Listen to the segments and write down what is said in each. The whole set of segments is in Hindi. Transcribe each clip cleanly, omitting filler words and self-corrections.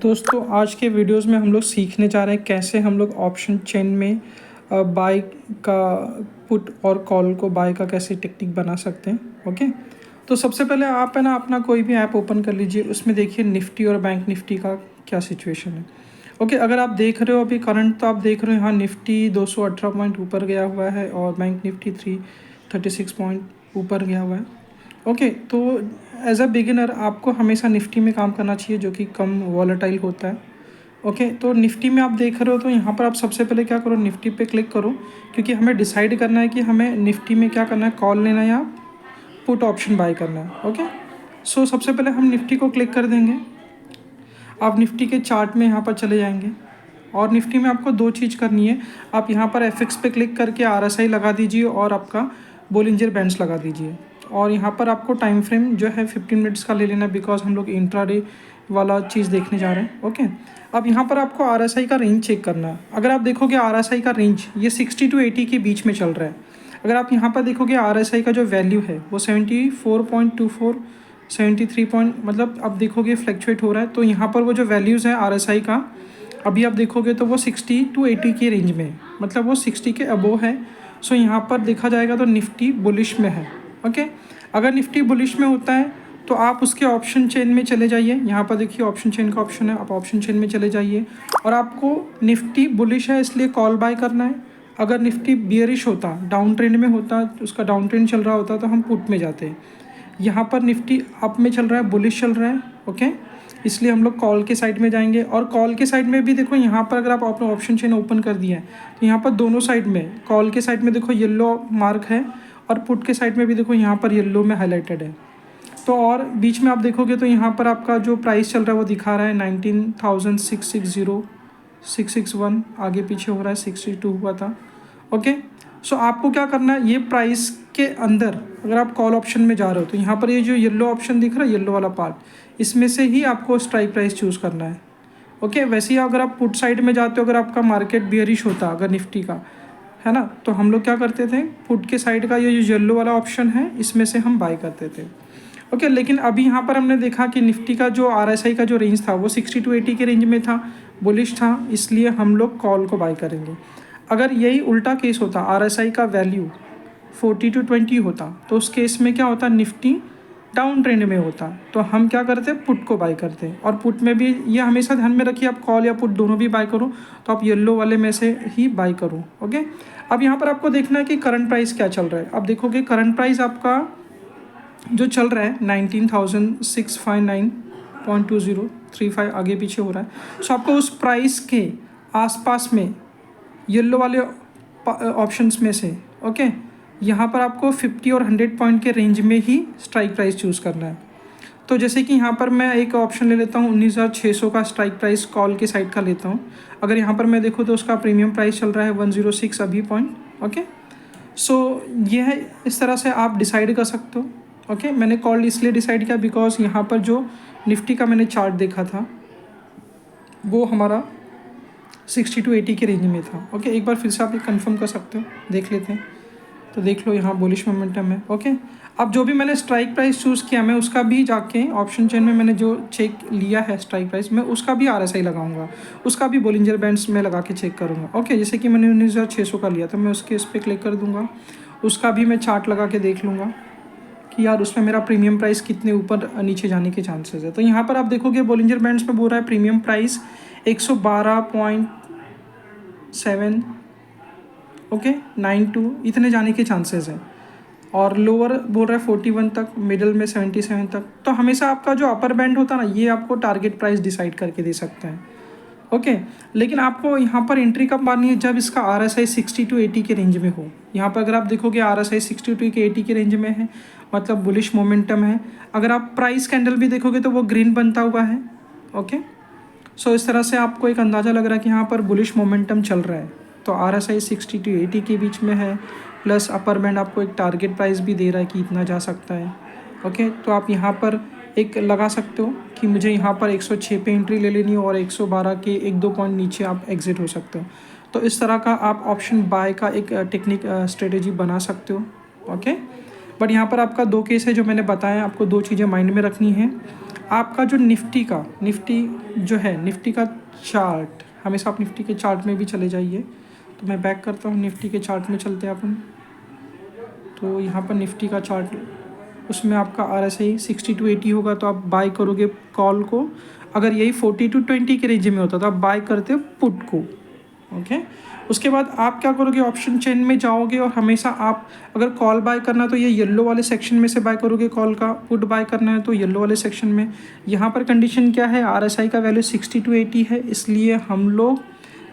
दोस्तों आज के वीडियोस में हम लोग सीखने जा रहे हैं कैसे हम लोग ऑप्शन चेन में बाय का पुट और कॉल को बाय का कैसे टेक्निक बना सकते हैं। ओके, तो सबसे पहले आप है ना अपना कोई भी ऐप ओपन कर लीजिए, उसमें देखिए निफ्टी और बैंक निफ्टी का क्या सिचुएशन है। ओके, अगर आप देख रहे हो अभी करंट, तो आप देख रहे हो यहाँ निफ्टी 218 पॉइंट ऊपर गया हुआ है और बैंक निफ्टी 336 पॉइंट ऊपर गया हुआ है। ओके, तो एज अ बिगिनर आपको हमेशा निफ्टी में काम करना चाहिए जो कि कम वॉलेटाइल होता है। ओके, तो निफ्टी में आप देख रहे हो तो यहाँ पर आप सबसे पहले क्या करो, निफ्टी पे क्लिक करो, क्योंकि हमें डिसाइड करना है कि हमें निफ्टी में क्या करना है, कॉल लेना है या पुट ऑप्शन बाय करना है। ओके, सो सबसे पहले हम निफ्टी को क्लिक कर देंगे। आप निफ्टी के चार्ट में यहाँ पर चले जाएंगे और निफ्टी में आपको दो चीज़ करनी है। आप यहाँ पर एफएक्स पे क्लिक करके RSI लगा दीजिए और आपका बोलिंजर बैंड्स लगा दीजिए। और यहाँ पर आपको टाइम फ्रेम जो है 15 मिनट्स का ले लेना, बिकॉज हम लोग इंट्राडे वाला चीज़ देखने जा रहे हैं। ओके, अब यहाँ पर आपको RSI का रेंज चेक करना है। अगर आप देखोगे RSI का रेंज ये 60 to 80 के बीच में चल रहा है। अगर आप यहाँ पर देखोगे RSI का जो वैल्यू है वो 74.24 73 पॉइंट, मतलब आप देखोगे फ्लैक्चुएट हो रहा है। तो यहाँ पर वो जो वैल्यूज़ है RSI का अभी आप देखोगे तो वो 60 to 80 के रेंज में है, मतलब वो 60 के अबोव है। सो यहाँ पर देखा जाएगा तो निफ्टी बुलिश में है। ओके, अगर निफ्टी बुलिश में होता है तो आप उसके ऑप्शन चेन में चले जाइए। यहाँ पर देखिए ऑप्शन चेन का ऑप्शन है, आप ऑप्शन चेन में चले जाइए और आपको निफ्टी बुलिश है इसलिए कॉल बाय करना है। अगर निफ्टी बियरिश होता, डाउन ट्रेंड में होता, उसका डाउन ट्रेंड चल रहा होता तो हम पुट में जाते हैं। यहाँ पर निफ्टी अप में चल रहा है, बुलिश चल रहा है। ओके, इसलिए हम लोग कॉल के साइड में जाएंगे। और कॉल के साइड में भी देखो यहाँ पर अगर आप अपना ऑप्शन चेन ओपन कर दिया है तो यहाँ पर दोनों साइड में, कॉल के साइड में देखो येलो मार्क है और पुट के साइड में भी देखो यहाँ पर येलो में हाईलाइटेड है। तो और बीच में आप देखोगे तो यहाँ पर आपका जो प्राइस चल रहा है वो दिखा रहा है 19,660 661, आगे पीछे हो रहा है, 62 हुआ था। ओके, सो आपको क्या करना है, ये प्राइस के अंदर अगर आप कॉल ऑप्शन में जा रहे हो तो यहाँ पर ये जो येलो ऑप्शन दिख रहा है, येलो वाला पार्ट, इसमें से ही आपको स्ट्राइक प्राइस चूज़ करना है। ओके, वैसे ही अगर आप पुट साइड में जाते हो, अगर आपका मार्केट बियरिश होता अगर निफ्टी का, है ना, तो हम लोग क्या करते थे, पुट के साइड का ये जो येलो वाला ऑप्शन है इसमें से हम बाय करते थे। ओके, लेकिन अभी यहाँ पर हमने देखा कि निफ्टी का जो RSI का जो रेंज था वो 60 to 80 के रेंज में था, बुलिश था, इसलिए हम लोग कॉल को बाय करेंगे। अगर यही उल्टा केस होता, RSI का वैल्यू 40 to 20 होता, तो उस केस में क्या होता, निफ्टी डाउन ट्रेंड में होता, तो हम क्या करते, पुट को बाय करते। और पुट में भी ये हमेशा ध्यान में रखिए, आप कॉल या पुट दोनों भी बाय करो तो आप येलो वाले में से ही बाय करो। ओके, अब यहाँ पर आपको देखना है कि करंट प्राइस क्या चल रहा है। अब देखोगे करंट प्राइस आपका जो चल रहा है 19,659.2035, आगे पीछे हो रहा है। सो आपको उस प्राइस के आसपास में येलो वाले ऑप्शंस में से, ओके, यहाँ पर आपको 50 और 100 पॉइंट के रेंज में ही स्ट्राइक प्राइस चूज़ करना है। तो जैसे कि यहाँ पर मैं एक ऑप्शन ले लेता हूँ 19,600 का स्ट्राइक प्राइस कॉल के साइड का लेता हूँ। अगर यहाँ पर मैं देखूँ तो उसका प्रीमियम प्राइस चल रहा है 106 अभी पॉइंट। ओके, सो ये है, इस तरह से आप डिसाइड कर सकते हो। ओके, मैंने कॉल इसलिए डिसाइड किया बिकॉज यहाँ पर जो निफ्टी का मैंने चार्ट देखा था वो हमारा 60 to 80 के रेंज में था। ओके, एक बार फिर से आप ये कंफर्म कर सकते हो, देख लेते हैं। तो देख लो यहाँ बुलिश मोमेंटम है। ओके, अब जो भी मैंने स्ट्राइक प्राइस चूज़ किया, मैं उसका भी जाके ऑप्शन चेन में मैंने जो चेक लिया है स्ट्राइक प्राइस, मैं उसका भी RSI लगाऊंगा, उसका भी बोलिंजर बैंड्स में लगा के चेक करूँगा। ओके, जैसे कि मैंने 19,600 का लिया तो मैं उसके इस पर क्लिक कर दूँगा, उसका भी मैं चार्ट लगा के देख लूँगा कि यार उसमें मेरा प्रीमियम प्राइस कितने ऊपर नीचे जाने के चांसेस है। तो यहाँ पर आप देखोगे बोलिंजर बैंड्स में बोल रहा है प्रीमियम प्राइस 112.7, ओके, 92 इतने जाने के चांसेस हैं, और लोअर बोल रहा है 41 तक, मिडल में 77 तक। तो हमेशा आपका जो अपर बैंड होता है ना, ये आपको टारगेट प्राइस डिसाइड करके दे सकते हैं। ओके, लेकिन आपको यहाँ पर एंट्री कब मारनी है, जब इसका RSI 60 to 80 के रेंज में हो। यहाँ पर अगर आप देखोगे RSI 60 to 80 के रेंज में है, मतलब बुलिश मोमेंटम है। अगर आप प्राइस कैंडल भी देखोगे तो वो ग्रीन बनता हुआ है। ओके, सो इस तरह से आपको एक अंदाज़ा लग रहा है कि यहाँ पर बुलिश मोमेंटम चल रहा है। तो RSI 60 to 80 के बीच में है, प्लस अपर बैंड आपको एक टारगेट प्राइस भी दे रहा है कि इतना जा सकता है। ओके, तो आप यहाँ पर एक लगा सकते हो कि मुझे यहाँ पर 106 पे एंट्री ले लेनी है और 112 के 1-2 पॉइंट नीचे आप एग्जिट हो सकते हो। तो इस तरह का आप ऑप्शन बाय का एक टेक्निक स्ट्रेटेजी बना सकते हो। ओके, बट यहाँ पर आपका दो केस है जो मैंने बताया, आपको दो चीज़ें माइंड में रखनी है। आपका जो निफ्टी जो है, निफ्टी का चार्ट, हमेशा आप निफ्टी के चार्ट में भी चले जाइए। तो मैं बैक करता हूँ, निफ्टी के चार्ट में चलते हैं अपन। तो यहाँ पर निफ्टी का चार्ट, उसमें आपका RSI 60 to 80 होगा तो आप बाय करोगे कॉल को। अगर यही 40 to 20 के रेंज में होता तो आप बाय करते पुट को। ओके, उसके बाद आप क्या करोगे, ऑप्शन चेन में जाओगे और हमेशा आप अगर कॉल बाय करना तो ये येलो वाले सेक्शन में से बाय करोगे कॉल का, पुट बाय करना है तो येलो वाले सेक्शन में। यहाँ पर कंडीशन क्या है, RSI का वैल्यू 60 to 80 है, इसलिए हम लोग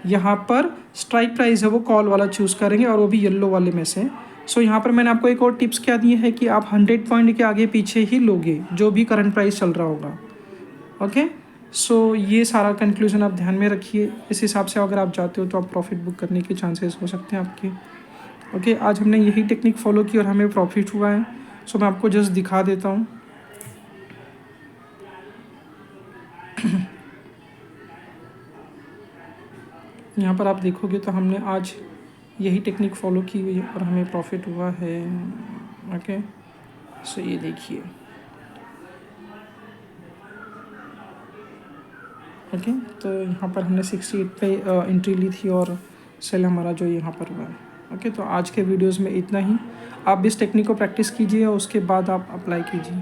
यहाँ पर स्ट्राइक प्राइस है वो कॉल वाला चूज़ करेंगे और वो भी येलो वाले में से। सो यहाँ पर मैंने आपको एक और टिप्स क्या दिए है कि आप 100 पॉइंट के आगे पीछे ही लोगे जो भी करंट प्राइस चल रहा होगा। ओके, सो ये सारा कंक्लूजन आप ध्यान में रखिए। इस हिसाब से अगर आप जाते हो तो आप प्रॉफिट बुक करने के चांसेस हो सकते हैं आपके। ओके, आज हमने यही टेक्निक फॉलो की और हमें प्रॉफिट हुआ है। सो मैं आपको जस्ट दिखा देता हूँ। यहाँ पर आप देखोगे तो हमने आज यही टेक्निक फॉलो की हुई है और हमें प्रॉफिट हुआ है। ओके, सो ये देखिए। ओके, तो यहाँ पर हमने 68 पे एंट्री ली थी और सेल हमारा जो यहाँ पर हुआ है। ओके, तो आज के वीडियोस में इतना ही। आप भी इस टेक्निक को प्रैक्टिस कीजिए और उसके बाद आप अप्लाई कीजिए।